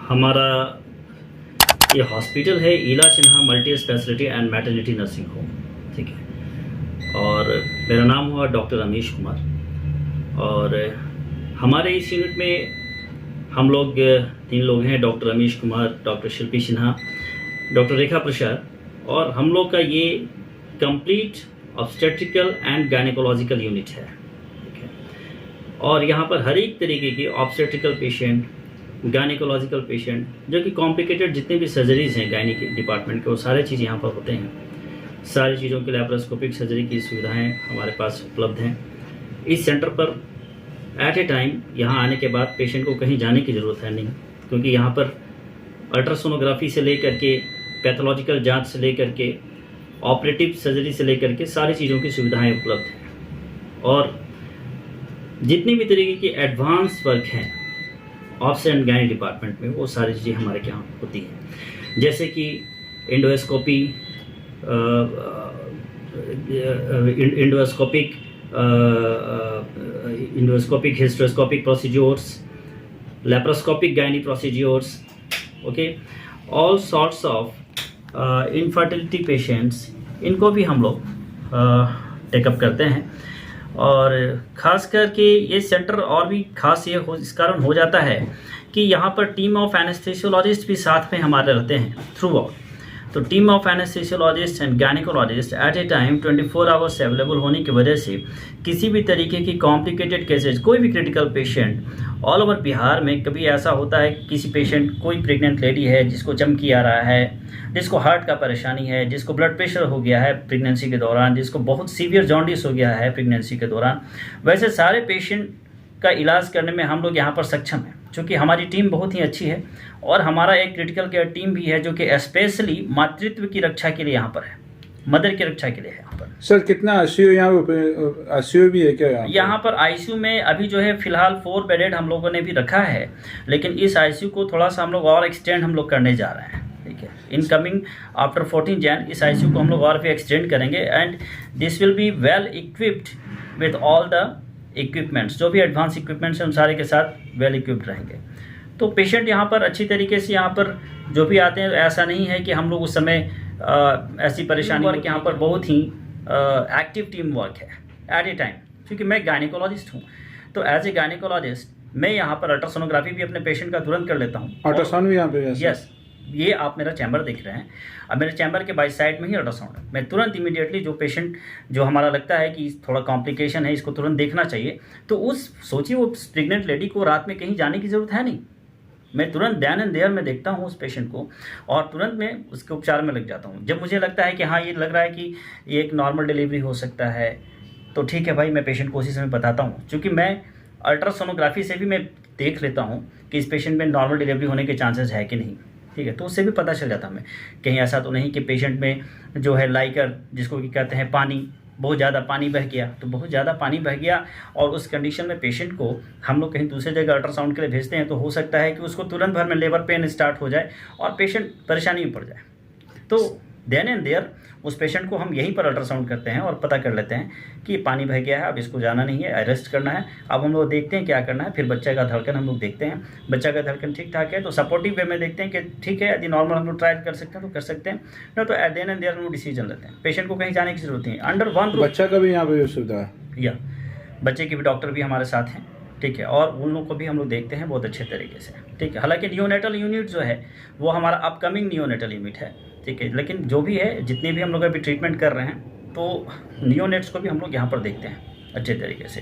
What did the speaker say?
हमारा ये हॉस्पिटल है Ila Sinha multi speciality and maternity nursing home, ठीक है। और मेरा नाम हुआ डॉक्टर अमीश कुमार। और हमारे इस यूनिट में हम लोग 3 लोग हैं, डॉक्टर अमीश कुमार, डॉक्टर शिल्पी सिन्हा, डॉक्टर रेखा प्रसाद। और हम लोग का ये complete obstetrical and gynaecological unit है, ठीक है। और यहाँ पर हर एक तरीके की ऑब्स्टेट्रिकल पेशेंट, गायनेकोलॉजिकल पेशेंट, जो कि कॉम्प्लिकेटेड जितने भी सर्जरीज हैं गायनी के डिपार्टमेंट के, वो सारे चीज़ यहाँ पर होते हैं। सारी चीज़ों के लैप्रोस्कोपिक सर्जरी की सुविधाएं हमारे पास उपलब्ध हैं। इस सेंटर पर एट ए टाइम यहाँ आने के बाद पेशेंट को कहीं जाने की ज़रूरत है नहीं, क्योंकि यहाँ पर अल्ट्रासोनोग्राफी से लेकर के पैथोलॉजिकल जांच से लेकर के ऑपरेटिव सर्जरी से लेकर के सारी चीज़ों की सुविधाएं उपलब्ध हैं। और जितनी भी तरीके की एडवांस वर्क हैं ऑब्स एंड गायनी डिपार्टमेंट में, वो सारी चीज़ें हमारे यहाँ होती हैं, जैसे कि endoscopy, endoscopic hysteroscopic procedures, laparoscopic gynae procedures, okay, all sorts of infertility patients, इनको भी हम लोग टेकअप करते हैं। और ख़ास करके ये सेंटर और भी खास ये इस कारण हो जाता है कि यहाँ पर टीम ऑफ एनेस्थेसियोलॉजिस्ट भी साथ में हमारे रहते हैं थ्रू आउट। तो team of anaesthesiologist and gynaecologist at a time 24 hours available होने की वजह से किसी भी तरीके की कॉम्प्लिकेटेड केसेज, कोई भी critical patient all over Bihar में, कभी ऐसा होता है किसी पेशेंट, कोई प्रेग्नेंट लेडी है जिसको चमकी आ रहा है, जिसको हार्ट का परेशानी है, जिसको ब्लड प्रेशर हो गया है प्रेगनेंसी के दौरान, जिसको बहुत सीवियर जॉन्डिस हो गया है प्रेगनेंसी के दौरान, वैसे सारे पेशेंट का इलाज करने में हम लोग यहाँ पर सक्षम हैं, क्योंकि हमारी टीम बहुत ही अच्छी है। और हमारा एक क्रिटिकल केयर टीम भी है जो कि स्पेशली मातृत्व की रक्षा के लिए यहाँ पर है, मदर की रक्षा के लिए है यहाँ पर। सर कितना आईसीयू यहाँ, आईसीयू भी है क्या यहाँ पर आईसीयू में अभी जो है फिलहाल 4 बेडेड हम लोगों ने भी रखा है, लेकिन इस आईसीयू को थोड़ा सा हम लोग और एक्सटेंड हम लोग करने जा रहे हैं, ठीक है। इनकमिंग आफ्टर 14 जैन इस आईसीयू को हम लोग और भी एक्सटेंड करेंगे and this will be well equipped with all the equipments, जो भी एडवांस इक्विपमेंट्स हैं उन सारे के साथ वेल इक्विप्ड रहेंगे। तो पेशेंट यहाँ पर अच्छी तरीके से यहाँ पर जो भी आते हैं, ऐसा नहीं है कि हम लोग उस समय ऐसी परेशानी वर्क, यहाँ पर बहुत ही एक्टिव टीम वर्क है एट ए टाइम। क्योंकि मैं गायनेकोलॉजिस्ट हूँ, तो एज ए गायनेकोलॉजिस्ट मैं यहाँ पर अल्ट्रासोनोग्राफी भी अपने पेशेंट का तुरंत कर लेता हूँ। अल्ट्रासाउंड भी यहाँ पे है? यस, ये आप मेरा चैम्बर देख रहे हैं, अब मेरे चैम्बर के बाई साइड में ही अल्ट्रासाउंड है। मैं तुरंत इमीडिएटली जो पेशेंट जो हमारा लगता है कि थोड़ा कॉम्प्लिकेशन है, इसको तुरंत देखना चाहिए, तो उस सोचिए वो प्रेग्नेंट लेडी को रात में कहीं जाने की ज़रूरत है नहीं, मैं तुरंत देन एंड देयर में देखता हूँ उस पेशेंट को और तुरंत मैं उसके उपचार में लग जाता हूँ। जब मुझे लगता है कि हाँ ये लग रहा है कि ये एक नॉर्मल डिलीवरी हो सकता है, तो ठीक है भाई, मैं पेशेंट को उसी समय बताता हूँ। क्योंकि मैं अल्ट्रासोनोग्राफी से भी मैं देख लेता हूँ कि इस पेशेंट में नॉर्मल डिलीवरी होने के चांसेस है कि नहीं, ठीक है। तो उससे भी पता चल जाता हमें कहीं ऐसा तो नहीं कि पेशेंट में जो है लाइकर, जिसको कि कहते हैं पानी, बहुत ज़्यादा पानी बह गया, तो बहुत ज़्यादा पानी बह गया और उस कंडीशन में पेशेंट को हम लोग कहीं दूसरे जगह अल्ट्रासाउंड के लिए भेजते हैं, तो हो सकता है कि उसको तुरंत भर में लेबर पेन स्टार्ट हो जाए और पेशेंट परेशानी में पड़ जाए। तो देन एंड देयर उस पेशेंट को हम यहीं पर अल्ट्रासाउंड करते हैं और पता कर लेते हैं कि पानी बह गया है, अब इसको जाना नहीं है, अरेस्ट करना है। अब हम लोग देखते हैं क्या करना है, फिर बच्चे का धड़कन हम लोग देखते हैं, बच्चा का धड़कन ठीक ठाक है तो सपोर्टिव वे में देखते हैं कि ठीक है, यदि नॉर्मल हम लोग ट्राई कर सकते हैं तो कर सकते हैं, नहीं तो देन एंड देयर हम लोग डिसीजन लेते हैं। पेशेंट को कहीं जाने की जरूरत नहीं है, अंडर वन बच्चा का भी यहाँ पे सुविधा है, या बच्चे की भी डॉक्टर भी हमारे साथ हैं, ठीक है। और उन लोगों को भी हम लोग देखते हैं बहुत अच्छे तरीके से, ठीक है। हालांकि नियोनेटल यूनिट जो है वो हमारा अपकमिंग नियोनेटल यूनिट है, ठीक है। लेकिन जो भी है, जितने भी हम लोग अभी ट्रीटमेंट कर रहे हैं, तो नियोनेट्स को भी हम लोग यहाँ पर देखते हैं अच्छे तरीके से।